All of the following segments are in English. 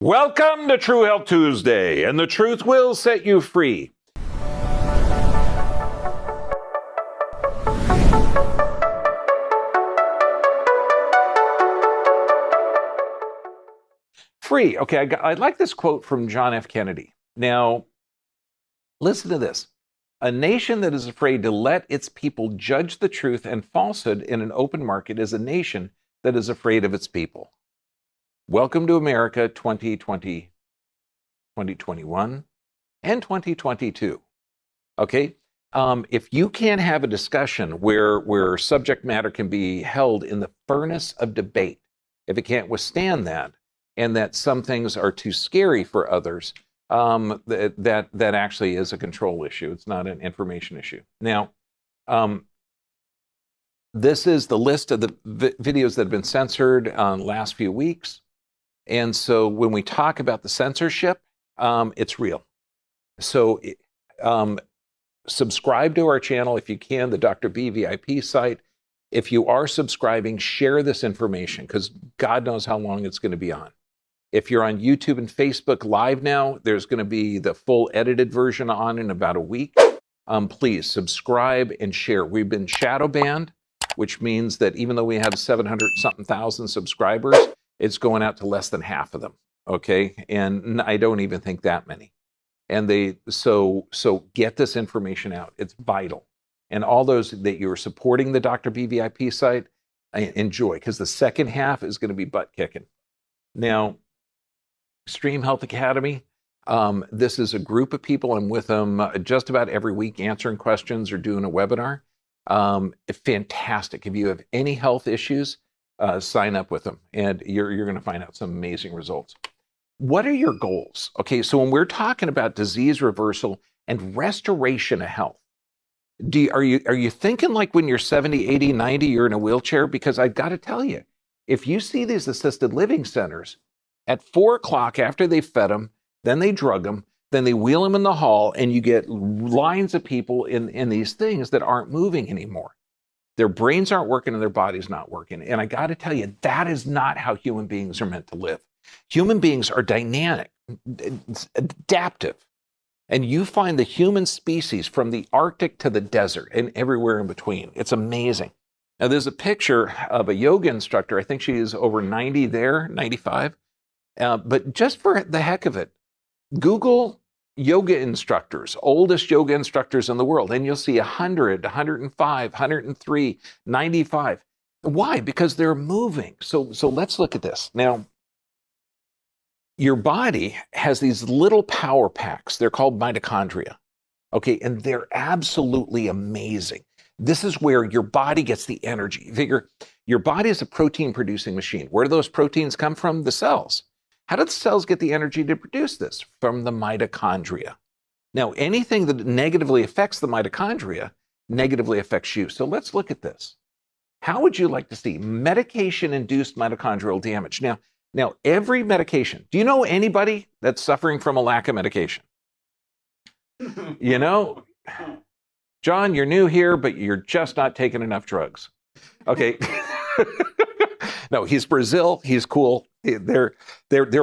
Welcome to True Health Tuesday, and the truth will set you free. Free. Okay, I like this quote from John F. Kennedy. Now, listen to this. A nation that is afraid to let its people judge the truth and falsehood in an open market is a nation that is afraid of its people. Welcome to America 2020, 2021, and 2022. Okay? If you can't have a discussion where subject matter can be held in the furnace of debate, if it can't withstand that, and that some things are too scary for others, that actually is a control issue. It's not an information issue. Now, this is the list of the videos that have been censored last few weeks. And so when we talk about the censorship, it's real. So subscribe to our channel if you can, the Dr. B VIP site. If you are subscribing, share this information because God knows how long it's going to be on. If you're on YouTube and Facebook Live now, there's going to be the full edited version on in about a week. Please subscribe and share. We've been shadow banned, which means that even though we have 700-something thousand subscribers, it's going out to less than half of them, okay? And I don't even think that many. And so get this information out. It's vital. And all those that you're supporting the Dr. B VIP site, enjoy, because the second half is going to be butt kicking. Now, Extreme Health Academy, this is a group of people. I'm with them just about every week answering questions or doing a webinar. Fantastic. If you have any health issues, sign up with them, and you're going to find out some amazing results. What are your goals? Okay, so when we're talking about disease reversal and restoration of health, are you thinking like when you're 70, 80, 90, you're in a wheelchair? Because I got to tell you, if you see these assisted living centers at 4 o'clock after they fed them, then they drug them, then they wheel them in the hall, and you get lines of people in these things that aren't moving anymore. Their brains aren't working and their body's not working. And I got to tell you, that is not how human beings are meant to live. Human beings are dynamic, adaptive. And you find the human species from the Arctic to the desert and everywhere in between. It's amazing. Now, there's a picture of a yoga instructor. I think she is over 90 there, 95. But just for the heck of it, Google yoga instructors, oldest yoga instructors in the world, and you'll see 100, 105, 103, 95. Why? Because they're moving. So let's look at this. Now, your body has these little power packs. They're called mitochondria. Okay, and they're absolutely amazing. This is where your body gets the energy. Figure, your body is a protein-producing machine. Where do those proteins come from? The cells. How do the cells get the energy to produce this? From the mitochondria. Now, anything that negatively affects the mitochondria negatively affects you. So let's look at this. How would you like to see medication-induced mitochondrial damage? Now, every medication, do you know anybody that's suffering from a lack of medication? You know, John, you're new here, but you're just not taking enough drugs. Okay. No, he's Brazil. He's cool. Their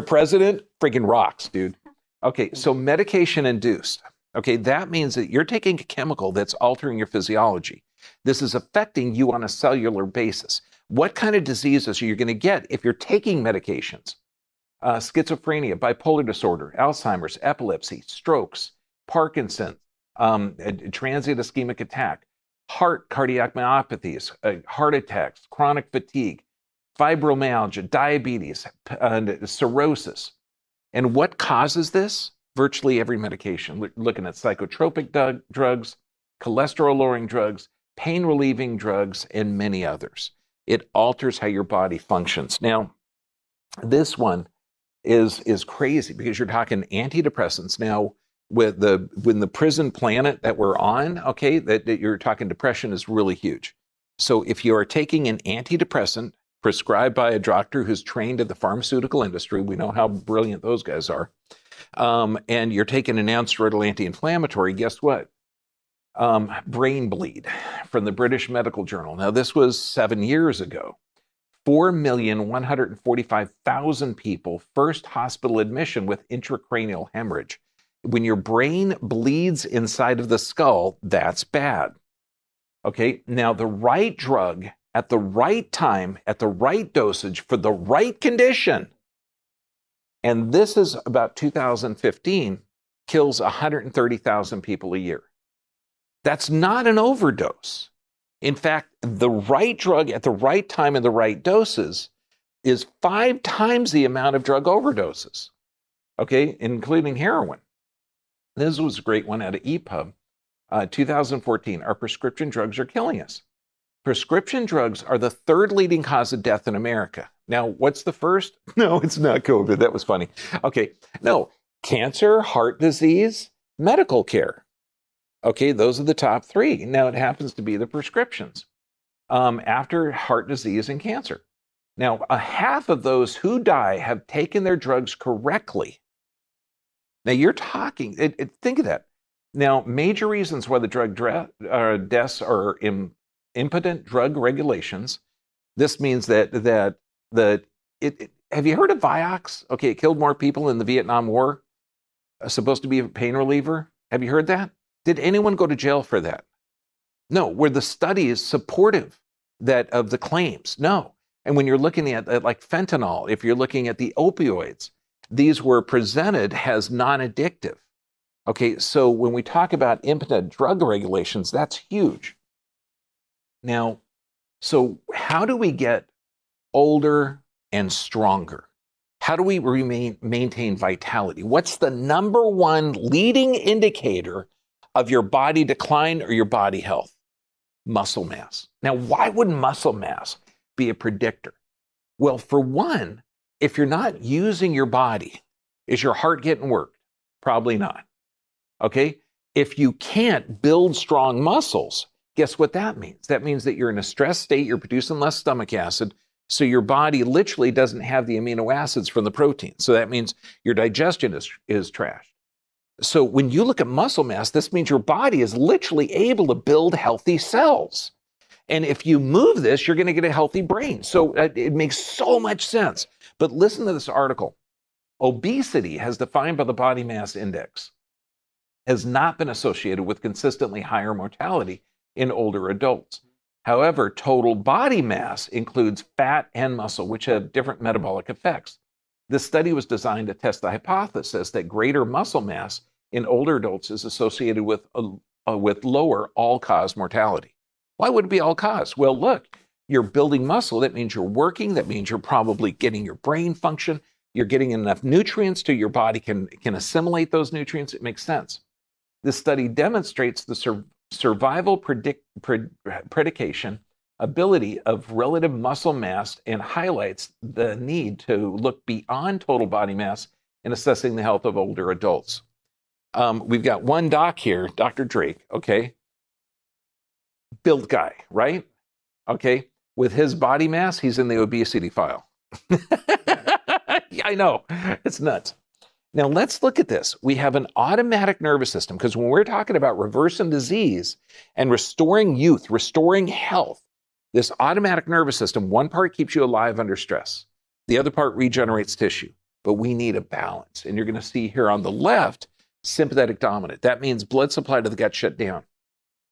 president freaking rocks, dude. Okay, so medication induced. Okay, that means that you're taking a chemical that's altering your physiology. This is affecting you on a cellular basis. What kind of diseases are you going to get if you're taking medications? Schizophrenia, bipolar disorder, Alzheimer's, epilepsy, strokes, Parkinson's, transient ischemic attack, cardiac myopathies, heart attacks, chronic fatigue, fibromyalgia, diabetes, cirrhosis. And what causes this? Virtually every medication. We're looking at psychotropic drugs, cholesterol-lowering drugs, pain-relieving drugs, and many others. It alters how your body functions. Now, this one is crazy because you're talking antidepressants. Now, with the prison planet that we're on, okay, that you're talking depression is really huge. So if you are taking an antidepressant prescribed by a doctor who's trained in the pharmaceutical industry, we know how brilliant those guys are, and you're taking an nonsteroidal anti-inflammatory, guess what? Brain bleed from the British Medical Journal. Now, this was 7 years ago. 4,145,000 people first hospital admission with intracranial hemorrhage. When your brain bleeds inside of the skull, that's bad. Okay, now the right drug at the right time, at the right dosage, for the right condition, and this is about 2015, kills 130,000 people a year. That's not an overdose. In fact, the right drug at the right time and the right doses is 5 times the amount of drug overdoses, okay, including heroin. This was a great one out of EPUB, 2014. Our prescription drugs are killing us. Prescription drugs are the 3rd leading cause of death in America. Now, what's the first? No, it's not COVID. That was funny. Okay, no, cancer, heart disease, medical care. Okay, those are the top 3. Now, it happens to be the prescriptions after heart disease and cancer. Now, half of those who die have taken their drugs correctly. Now, you're talking, think of that. Now, major reasons why the drug deaths are impotent drug regulations. This means that have you heard of Vioxx? Okay, it killed more people in the Vietnam War. Supposed to be a pain reliever. Have you heard that? Did anyone go to jail for that? No. Were the studies supportive of the claims? No. And when you're looking at like fentanyl, if you're looking at the opioids, these were presented as non-addictive. Okay, so when we talk about impotent drug regulations, that's huge. Now, so how do we get older and stronger? How do we maintain vitality? What's the number one leading indicator of your body decline or your body health? Muscle mass. Now, why would muscle mass be a predictor? Well, for one, if you're not using your body, is your heart getting worked? Probably not. Okay? If you can't build strong muscles, guess what that means? That means that you're in a stress state, you're producing less stomach acid, so your body literally doesn't have the amino acids from the protein. So that means your digestion is trashed. So when you look at muscle mass, this means your body is literally able to build healthy cells. And if you move this, you're going to get a healthy brain. So it makes so much sense. But listen to this article. Obesity, as defined by the body mass index, has not been associated with consistently higher mortality in older adults. However, total body mass includes fat and muscle, which have different metabolic effects. This study was designed to test the hypothesis that greater muscle mass in older adults is associated with lower all-cause mortality. Why would it be all-cause? Well, look, you're building muscle. That means you're working. That means you're probably getting your brain function. You're getting enough nutrients to your body can assimilate those nutrients. It makes sense. This study demonstrates the survival predication ability of relative muscle mass and highlights the need to look beyond total body mass in assessing the health of older adults. We've got one doc here, Dr. Drake, okay? Built guy, right? Okay, with his body mass, he's in the obesity file. Yeah, I know, it's nuts. Now let's look at this. We have an automatic nervous system, because when we're talking about reversing disease and restoring youth, restoring health, this automatic nervous system, one part keeps you alive under stress. The other part regenerates tissue, but we need a balance. And you're going to see here on the left, sympathetic dominant. That means blood supply to the gut shut down.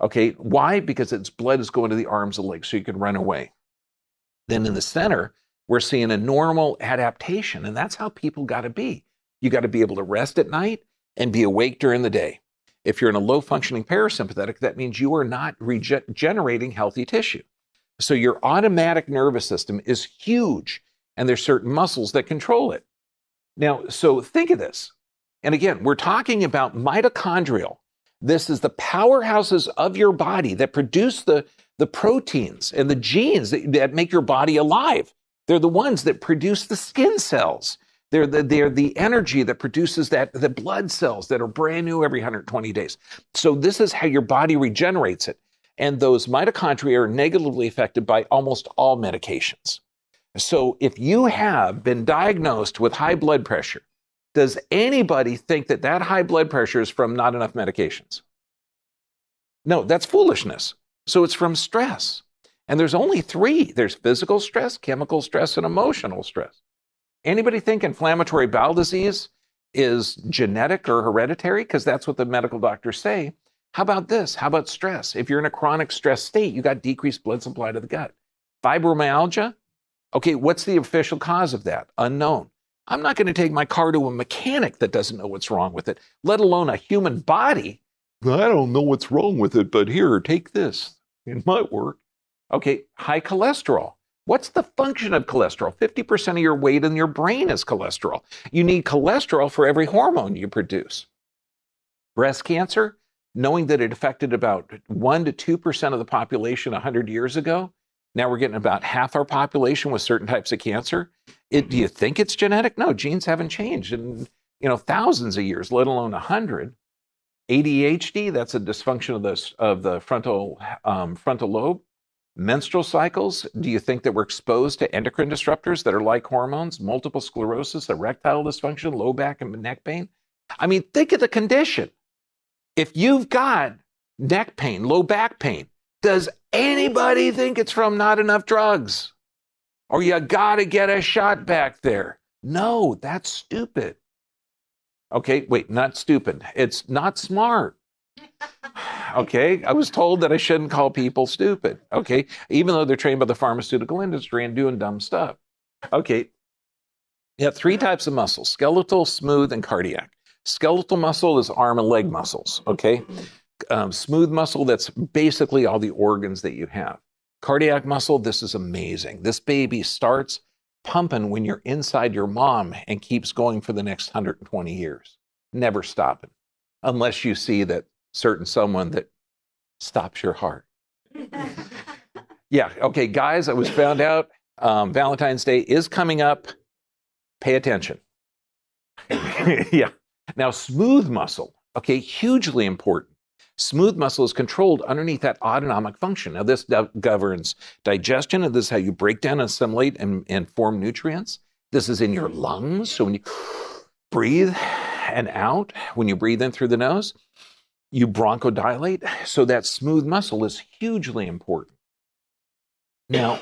Okay, why? Because its blood is going to the arms and legs so you can run away. Then in the center, we're seeing a normal adaptation, and that's how people got to be. You got to be able to rest at night and be awake during the day. If you're in a low-functioning parasympathetic, that means you are not regenerating healthy tissue. So your automatic nervous system is huge, and there's certain muscles that control it. Now, so think of this. And again, we're talking about mitochondrial. This is the powerhouses of your body that produce the proteins and the genes that make your body alive. They're the ones that produce the skin cells. They're the energy that produces the blood cells that are brand new every 120 days. So this is how your body regenerates it. And those mitochondria are negatively affected by almost all medications. So if you have been diagnosed with high blood pressure, does anybody think that high blood pressure is from not enough medications? No, that's foolishness. So it's from stress. And there's only three. There's physical stress, chemical stress, and emotional stress. Anybody think inflammatory bowel disease is genetic or hereditary? Because that's what the medical doctors say. How about this? How about stress? If you're in a chronic stress state, you got decreased blood supply to the gut. Fibromyalgia? Okay, what's the official cause of that? Unknown. I'm not going to take my car to a mechanic that doesn't know what's wrong with it, let alone a human body. I don't know what's wrong with it, but here, take this. It might work. Okay, high cholesterol. What's the function of cholesterol? 50% of your weight in your brain is cholesterol. You need cholesterol for every hormone you produce. Breast cancer, knowing that it affected about 1 to 2% of the population 100 years ago, now we're getting about half our population with certain types of cancer. Do you think it's genetic? No, genes haven't changed in thousands of years, let alone 100. ADHD, that's a dysfunction of the frontal lobe. Menstrual cycles, do you think that we're exposed to endocrine disruptors that are like hormones? Multiple sclerosis, erectile dysfunction, low back and neck pain? I mean, think of the condition. If you've got neck pain, low back pain, does anybody think it's from not enough drugs? Or you got to get a shot back there? No, that's stupid. Okay, wait, not stupid. It's not smart. Okay, I was told that I shouldn't call people stupid. Okay, even though they're trained by the pharmaceutical industry and doing dumb stuff. Okay, you have three types of muscles: skeletal, smooth, and cardiac. Skeletal muscle is arm and leg muscles. Okay, smooth muscle, that's basically all the organs that you have. Cardiac muscle, this is amazing. This baby starts pumping when you're inside your mom and keeps going for the next 120 years. Never stopping, unless you see that certain someone that stops your heart. Yeah, okay, guys, I was found out Valentine's Day is coming up. Pay attention. Yeah. Now, smooth muscle, okay, hugely important. Smooth muscle is controlled underneath that autonomic function. Now, this governs digestion, and this is how you break down, assimilate, and form nutrients. This is in your lungs, so when you breathe and out, when you breathe in through the nose, you bronchodilate, so that smooth muscle is hugely important. Now,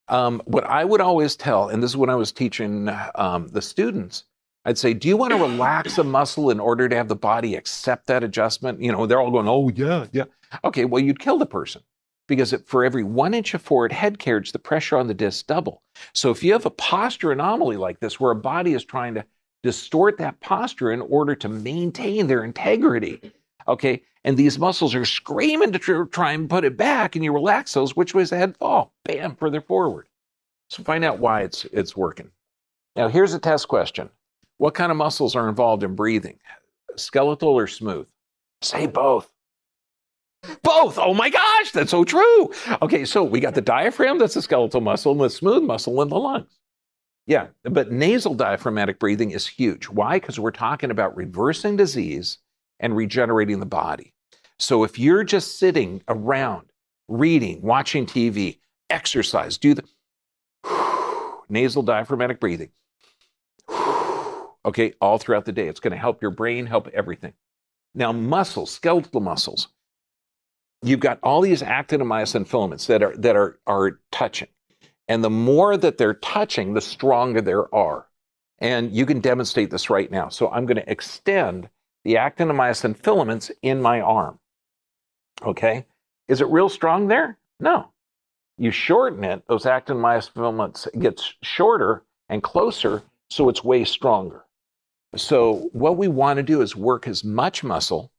what I would always tell, and this is when I was teaching the students, I'd say, do you want to relax a muscle in order to have the body accept that adjustment? They're all going, oh, yeah, yeah. Okay, well, you'd kill the person, because for every 1 inch of forward head carriage, the pressure on the disc double. So if you have a posture anomaly like this, where a body is trying to distort that posture in order to maintain their integrity, okay, and these muscles are screaming to try and put it back, and you relax those, which way does the head fall? Bam, further forward. So find out why it's working. Now, here's a test question. What kind of muscles are involved in breathing? Skeletal or smooth? Say both. Both! Oh my gosh, that's so true. Okay, so we got the diaphragm, that's the skeletal muscle, and the smooth muscle in the lungs. Yeah, but nasal diaphragmatic breathing is huge. Why? Because we're talking about reversing disease and regenerating the body. So if you're just sitting around, reading, watching TV, exercise, do the nasal diaphragmatic breathing. Okay, all throughout the day. It's going to help your brain, help everything. Now, muscles, skeletal muscles. You've got all these actin and myosin filaments that are touching. And the more that they're touching, the stronger they are. And you can demonstrate this right now. So I'm going to extend the actin and myosin filaments in my arm. Okay? Is it real strong there? No. You shorten it, those actin and myosin filaments gets shorter and closer, so it's way stronger. So what we want to do is work as much muscle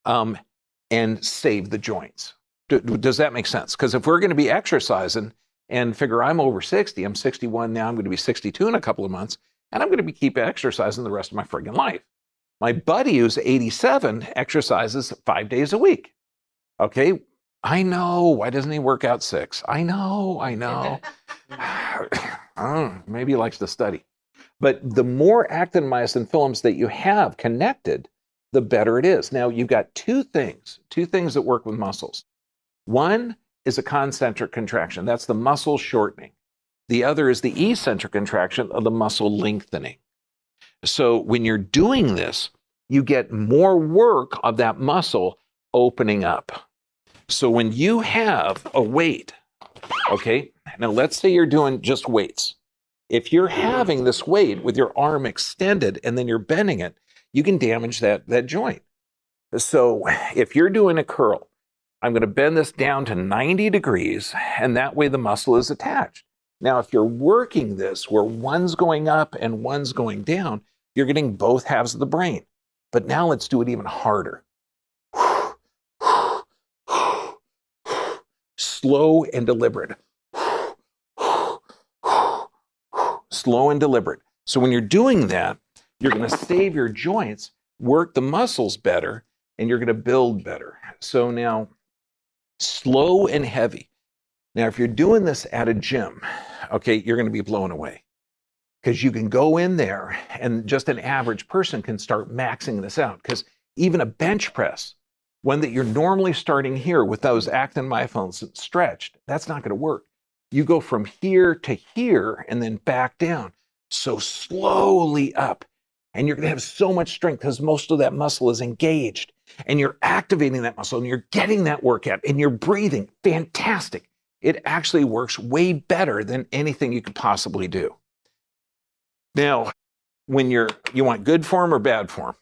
and save the joints. Does that make sense? Because if we're going to be exercising and figure I'm over 60, I'm 61 now, I'm going to be 62 in a couple of months, and I'm going to keep exercising the rest of my friggin' life. My buddy who's 87 exercises 5 days a week. Okay, I know. Why doesn't he work out 6? I know. Maybe he likes to study. But the more actin and myosin filaments that you have connected, the better it is. Now, you've got two things that work with muscles. One is a concentric contraction. That's the muscle shortening. The other is the eccentric contraction of the muscle lengthening. So when you're doing this, you get more work of that muscle opening up. So when you have a weight Okay, now let's say you're doing just weights. If you're having this weight with your arm extended and then you're bending it, you can damage that joint. So if you're doing a curl, I'm going to bend this down to 90 degrees, and that way the muscle is attached. Now, if you're working this where one's going up and one's going down, you're getting both halves of the brain. But now let's do it even harder. Slow and deliberate. Slow and deliberate. So when you're doing that, you're going to save your joints, work the muscles better, and you're going to build better. So now, slow and heavy. Now, if you're doing this at a gym, okay, you're going to be blown away because you can go in there and just an average person can start maxing this out, because even a bench press, one that you're normally starting here with those actin myofibers stretched, that's not going to work. You go from here to here and then back down. So slowly up. And you're going to have so much strength because most of that muscle is engaged. And you're activating that muscle and you're getting that workout and you're breathing. Fantastic. It actually works way better than anything you could possibly do. Now, when you want good form or bad form?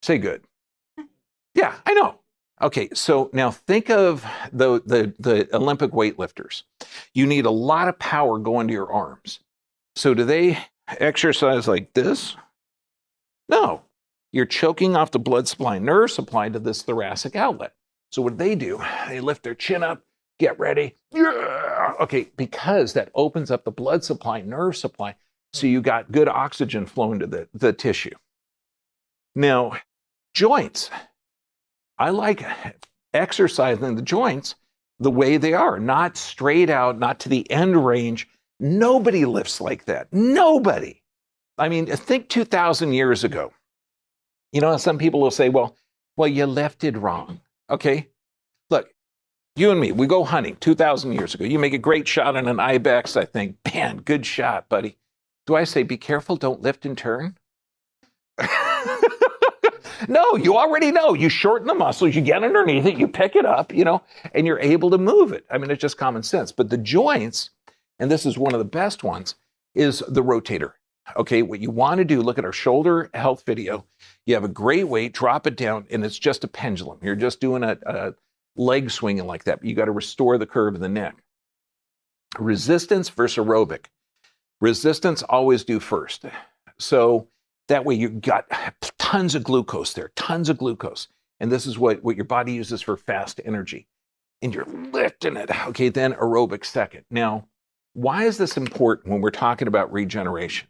Say good. Yeah, I know. Okay, so now think of the Olympic weightlifters. You need a lot of power going to your arms. So do they exercise like this? No. You're choking off the blood supply, nerve supply to this thoracic outlet. So what do? They lift their chin up, get ready. Yeah! Okay, because that opens up the blood supply, nerve supply, so you got good oxygen flowing to the tissue. Now, joints. I like exercising the joints the way they are, not straight out, not to the end range. Nobody lifts like that. Nobody. I mean, think 2,000 years ago. You know, some people will say, well, you lifted wrong. Okay, look, you and me, we go hunting 2,000 years ago. You make a great shot on an ibex. I think, man, good shot, buddy. Do I say, be careful, don't lift and turn? No, you already know. You shorten the muscles, you get underneath it, you pick it up, and you're able to move it. I mean, it's just common sense. But the joints, and this is one of the best ones, is the rotator. Okay, what you want to do, look at our shoulder health video. You have a great weight, drop it down, and it's just a pendulum. You're just doing a leg swinging like that. You got to restore the curve of the neck. Resistance versus aerobic. Resistance always do first. So that way you got tons of glucose there, tons of glucose. And this is what your body uses for fast energy. And you're lifting it. Okay, then aerobic second. Now, why is this important when we're talking about regeneration?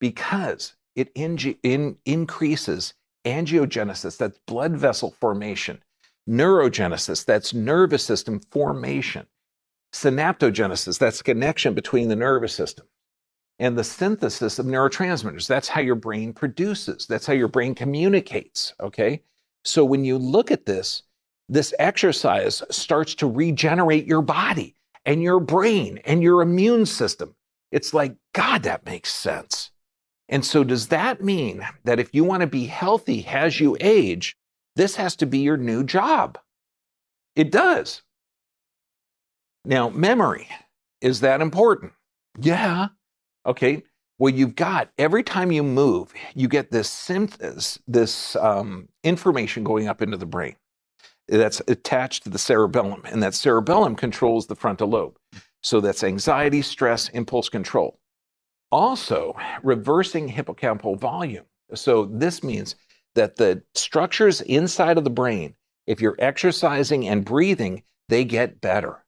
Because it increases angiogenesis, that's blood vessel formation, neurogenesis, that's nervous system formation, synaptogenesis, that's connection between the nervous system, and the synthesis of neurotransmitters. That's how your brain produces. That's how your brain communicates, okay? So when you look at this exercise starts to regenerate your body and your brain and your immune system. It's like, God, that makes sense. And so does that mean that if you want to be healthy as you age, this has to be your new job? It does. Now, memory, is that important? Yeah. Okay, well, you've got, every time you move, you get this information going up into the brain that's attached to the cerebellum, and that cerebellum controls the frontal lobe. So that's anxiety, stress, impulse control. Also, reversing hippocampal volume. So this means that the structures inside of the brain, if you're exercising and breathing, they get better.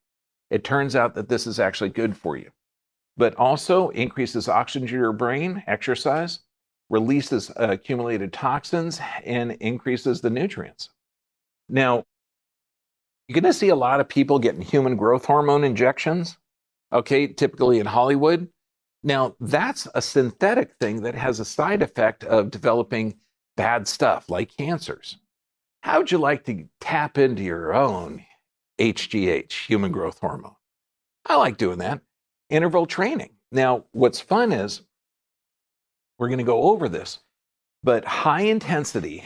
It turns out that this is actually good for you. But also increases oxygen to your brain, exercise, releases accumulated toxins, and increases the nutrients. Now, you're going to see a lot of people getting human growth hormone injections, okay, typically in Hollywood. Now, that's a synthetic thing that has a side effect of developing bad stuff like cancers. How would you like to tap into your own HGH, human growth hormone? I like doing that. Interval training. Now, what's fun is, we're going to go over this, but high intensity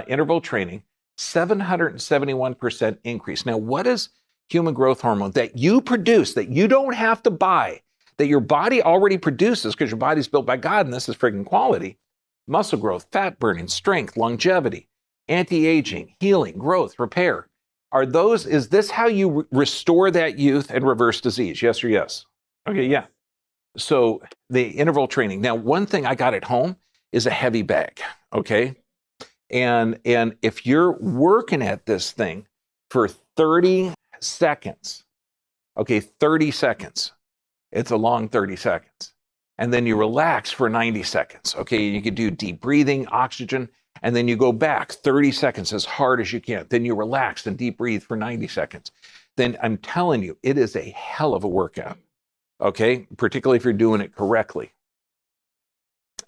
interval training, 771% increase. Now, what does human growth hormone that you produce, that you don't have to buy, that your body already produces because your body's built by God and this is friggin' quality. Muscle growth, fat burning, strength, longevity, anti-aging, healing, growth, repair. Is this how you restore that youth and reverse disease? Yes or yes? Okay, yeah. So the interval training. Now, one thing I got at home is a heavy bag, okay? And if you're working at this thing for 30 seconds, okay, 30 seconds, it's a long 30 seconds. And then you relax for 90 seconds, okay? You can do deep breathing, oxygen, and then you go back 30 seconds as hard as you can. Then you relax and deep breathe for 90 seconds. Then I'm telling you, it is a hell of a workout, okay? Particularly if you're doing it correctly.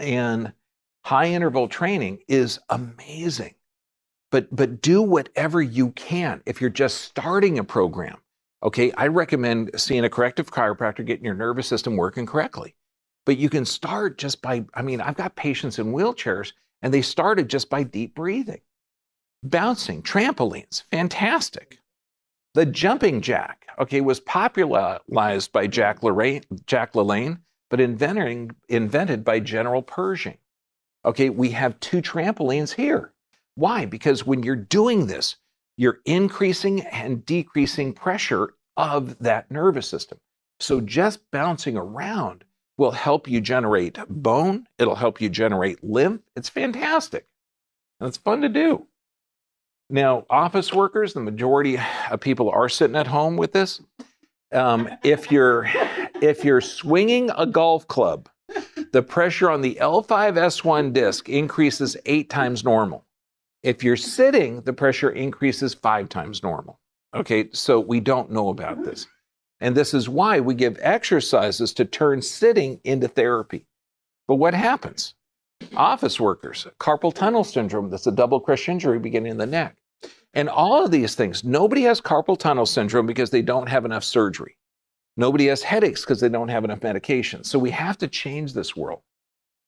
And high interval training is amazing, but do whatever you can. If you're just starting a program, okay, I recommend seeing a corrective chiropractor, getting your nervous system working correctly. But you can start just by, I've got patients in wheelchairs and they started just by deep breathing, bouncing, trampolines, fantastic. The jumping jack, okay, was popularized by Jack LaLanne, but invented by General Pershing. Okay, we have 2 trampolines here. Why? Because when you're doing this, you're increasing and decreasing pressure of that nervous system. So just bouncing around will help you generate bone. It'll help you generate lymph. It's fantastic. And it's fun to do. Now, office workers, the majority of people are sitting at home with this. If you're swinging a golf club, the pressure on the L5-S1 disc increases 8 times normal. If you're sitting, the pressure increases 5 times normal. Okay, so we don't know about this. And this is why we give exercises to turn sitting into therapy. But what happens? Office workers, carpal tunnel syndrome, that's a double crush injury beginning in the neck. And all of these things, nobody has carpal tunnel syndrome because they don't have enough surgery. Nobody has headaches because they don't have enough medication. So we have to change this world.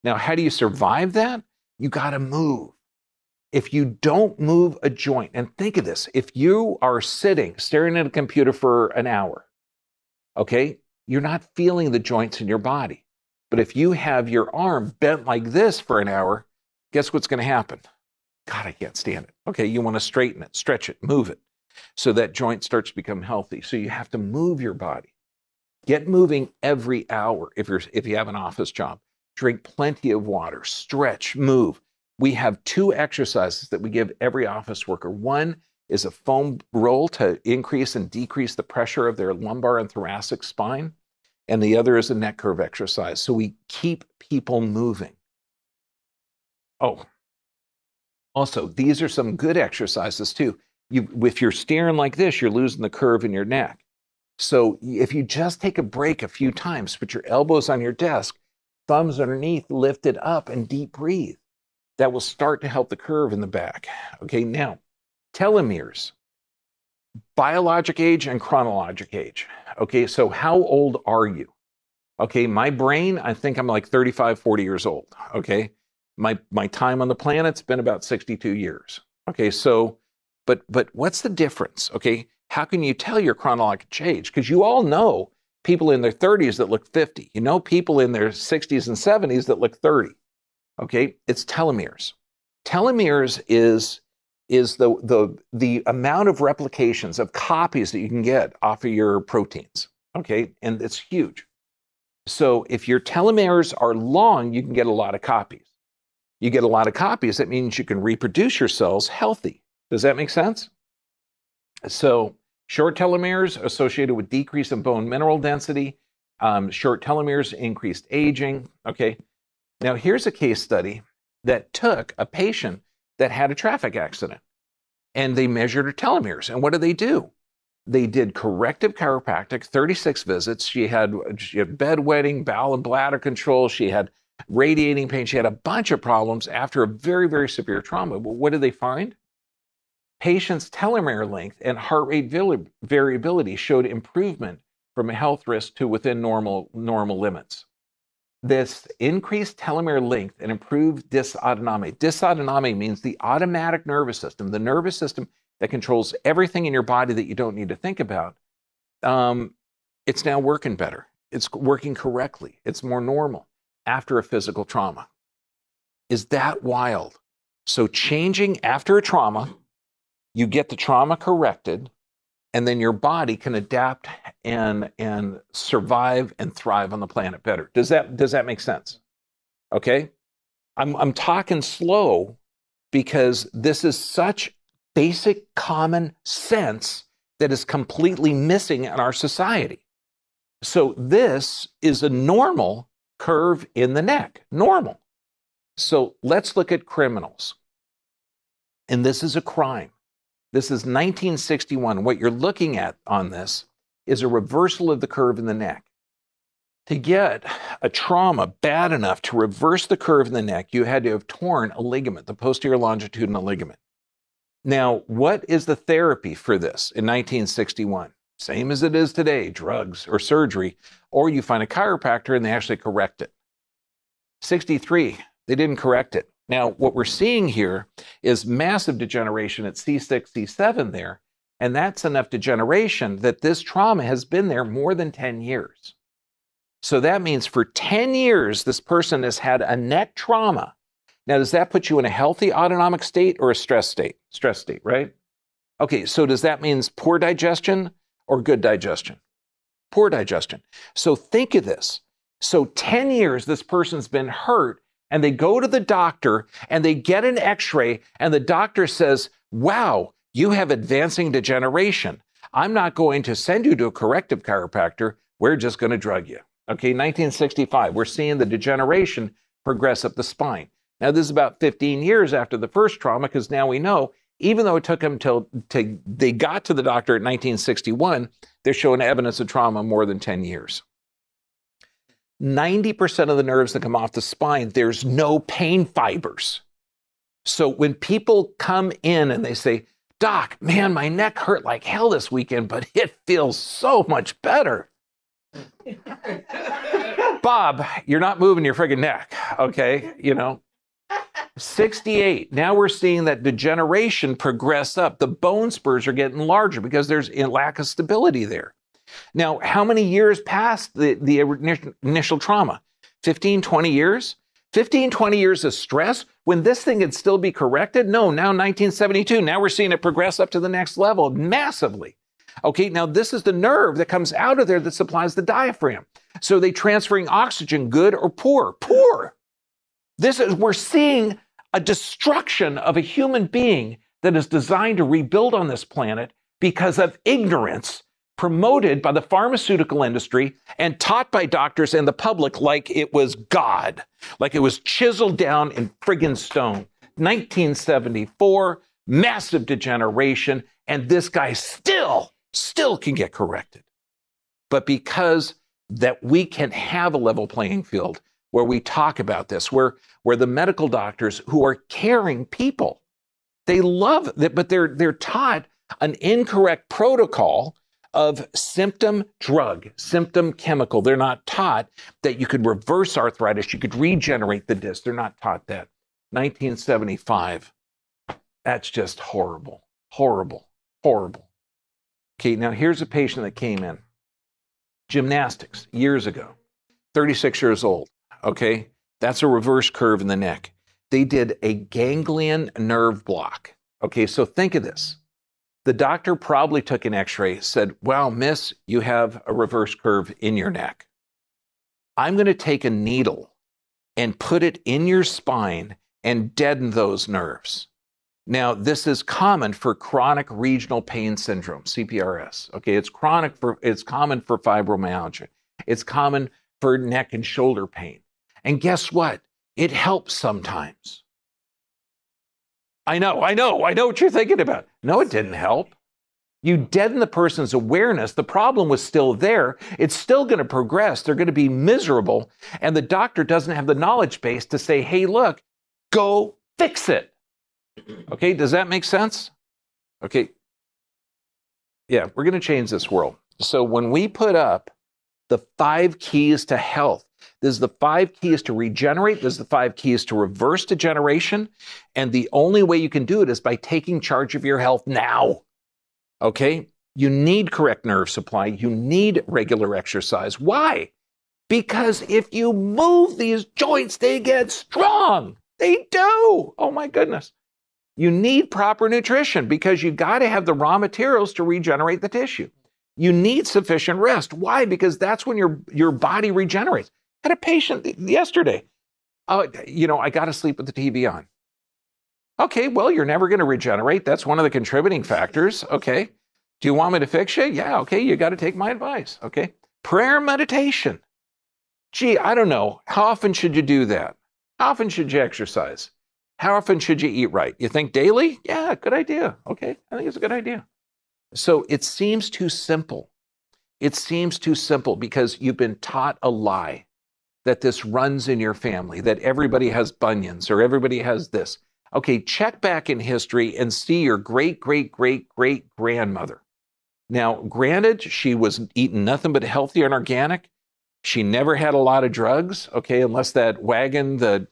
Now, how do you survive that? You got to move. If you don't move a joint, and think of this, if you are sitting, staring at a computer for an hour, okay, you're not feeling the joints in your body. But if you have your arm bent like this for an hour, guess what's going to happen? God, I can't stand it. Okay, you want to straighten it, stretch it, move it, so that joint starts to become healthy. So you have to move your body. Get moving every hour if you have an office job. Drink plenty of water, stretch, move. We have 2 exercises that we give every office worker. One is a foam roll to increase and decrease the pressure of their lumbar and thoracic spine. And the other is a neck curve exercise. So we keep people moving. Oh, also, these are some good exercises too. If you're staring like this, you're losing the curve in your neck. So if you just take a break a few times, put your elbows on your desk, thumbs underneath, lift it up and deep breathe. That will start to help the curve in the back. Okay, now, telomeres, biologic age and chronologic age. Okay, so how old are you? Okay, my brain, I think I'm like 35, 40 years old. Okay, my time on the planet's been about 62 years. Okay, so, but what's the difference? Okay, how can you tell your chronologic age? Because you all know people in their 30s that look 50. You know people in their 60s and 70s that look 30. Okay, it's telomeres. Telomeres is the amount of replications of copies that you can get off of your proteins. Okay, and it's huge. So if your telomeres are long, you can get a lot of copies. You get a lot of copies, that means you can reproduce your cells healthy. Does that make sense? So short telomeres associated with decrease in bone mineral density, short telomeres, increased aging. Okay. Now, here's a case study that took a patient that had a traffic accident and they measured her telomeres. And what did they do? They did corrective chiropractic, 36 visits. She had bedwetting, bowel and bladder control. She had radiating pain. She had a bunch of problems after a very, very severe trauma. But what did they find? Patients' telomere length and heart rate variability showed improvement from a health risk to within normal limits. This increased telomere length and improved dysautonomy. Dysautonomy means the automatic nervous system, the nervous system that controls everything in your body that you don't need to think about, it's now working better. It's working correctly. It's more normal after a physical trauma. Is that wild? So changing after a trauma, you get the trauma corrected, and then your body can adapt and survive and thrive on the planet better. Does that make sense? Okay? I'm talking slow because this is such basic common sense that is completely missing in our society. So this is a normal curve in the neck, normal. So let's look at criminals. And this is a crime. This is 1961. What you're looking at on this is a reversal of the curve in the neck. To get a trauma bad enough to reverse the curve in the neck, you had to have torn a ligament, the posterior longitudinal ligament. Now, what is the therapy for this in 1961? Same as it is today, drugs or surgery, or you find a chiropractor and they actually correct it. 63, they didn't correct it. Now, what we're seeing here is massive degeneration at C6, C7 there, and that's enough degeneration that this trauma has been there more than 10 years. So that means for 10 years, this person has had a neck trauma. Now, does that put you in a healthy autonomic state or a stress state? Stress state, right? Okay, so does that mean poor digestion or good digestion? Poor digestion. So think of this. So 10 years, this person's been hurt, and they go to the doctor and they get an x-ray and the doctor says, wow, you have advancing degeneration. I'm not going to send you to a corrective chiropractor. We're just going to drug you. Okay, 1965, we're seeing the degeneration progress up the spine. Now, this is about 15 years after the first trauma, because now we know, even though it took them till they got to the doctor in 1961, they're showing evidence of trauma more than 10 years. 90% of the nerves that come off the spine, there's no pain fibers. So when people come in and they say, Doc, man, my neck hurt like hell this weekend, but it feels so much better. Bob, you're not moving your friggin' neck, okay? 68, now we're seeing that degeneration progress up. The bone spurs are getting larger because there's a lack of stability there. Now, how many years past the initial trauma? 15, 20 years? 15, 20 years of stress when this thing could still be corrected? No, now 1972, now we're seeing it progress up to the next level massively. Okay, now this is the nerve that comes out of there that supplies the diaphragm. So are they transferring oxygen, good or poor? Poor. We're seeing a destruction of a human being that is designed to rebuild on this planet because of ignorance promoted by the pharmaceutical industry and taught by doctors and the public like it was God, like it was chiseled down in friggin' stone. 1974, massive degeneration, and this guy still can get corrected. But because that we can have a level playing field where we talk about this, where the medical doctors who are caring people, they love it, but they're taught an incorrect protocol of symptom drug, symptom chemical. They're not taught that you could reverse arthritis, you could regenerate the disc. They're not taught that. 1975, that's just horrible, horrible, horrible. Okay, now here's a patient that came in. Gymnastics, years ago, 36 years old, okay? That's a reverse curve in the neck. They did a ganglion nerve block. Okay, so think of this. The doctor probably took an x-ray, said, wow, miss, you have a reverse curve in your neck. I'm going to take a needle and put it in your spine and deaden those nerves. Now, this is common for chronic regional pain syndrome, CPRS. Okay, it's common for fibromyalgia. It's common for neck and shoulder pain. And guess what? It helps sometimes. I know what you're thinking about. No, it didn't help. You deaden the person's awareness. The problem was still there. It's still going to progress. They're going to be miserable. And the doctor doesn't have the knowledge base to say, hey, look, go fix it. Okay, does that make sense? Okay. Yeah, we're going to change this world. So when we put up the 5 keys to health, this is the 5 keys to regenerate. This is the 5 keys to reverse degeneration. And the only way you can do it is by taking charge of your health now. Okay? You need correct nerve supply. You need regular exercise. Why? Because if you move these joints, they get strong. They do. Oh my goodness. You need proper nutrition because you got to have the raw materials to regenerate the tissue. You need sufficient rest. Why? Because that's when your body regenerates. I had a patient yesterday. I got to sleep with the TV on. Okay, well, you're never going to regenerate. That's one of the contributing factors. Okay. Do you want me to fix you? Yeah, okay, you got to take my advice. Okay. Prayer and meditation. Gee, I don't know. How often should you do that? How often should you exercise? How often should you eat right? You think daily? Yeah, good idea. Okay, I think it's a good idea. So it seems too simple. It seems too simple because you've been taught a lie that this runs in your family, that everybody has bunions or everybody has this. Okay, check back in history and see your great-great-great-great-grandmother. Now, granted, she was eating nothing but healthy and organic. She never had a lot of drugs, okay, unless that wagon, the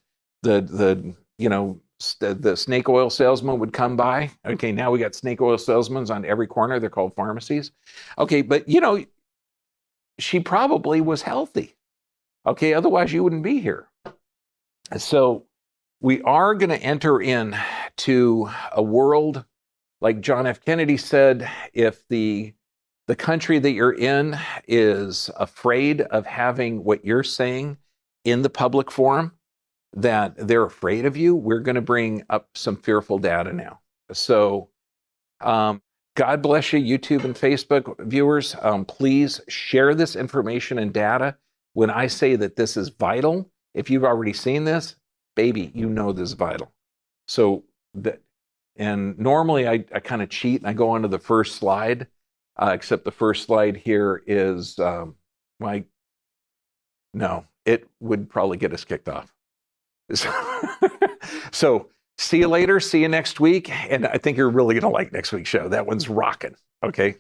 snake oil salesman would come by. Okay, now we got snake oil salesmen on every corner. They're called pharmacies. Okay, but she probably was healthy. Okay, otherwise you wouldn't be here. So we are going to enter into a world, like John F. Kennedy said, if the country that you're in is afraid of having what you're saying in the public forum, that they're afraid of you, we're going to bring up some fearful data now. So God bless you, YouTube and Facebook viewers. Please share this information and data. When I say that this is vital, if you've already seen this, baby, you know this is vital. So, and normally I kind of cheat and I go on to the first slide, except the first slide here is, no, it would probably get us kicked off. So see you later. See you next week. And I think you're really going to like next week's show. That one's rocking. Okay.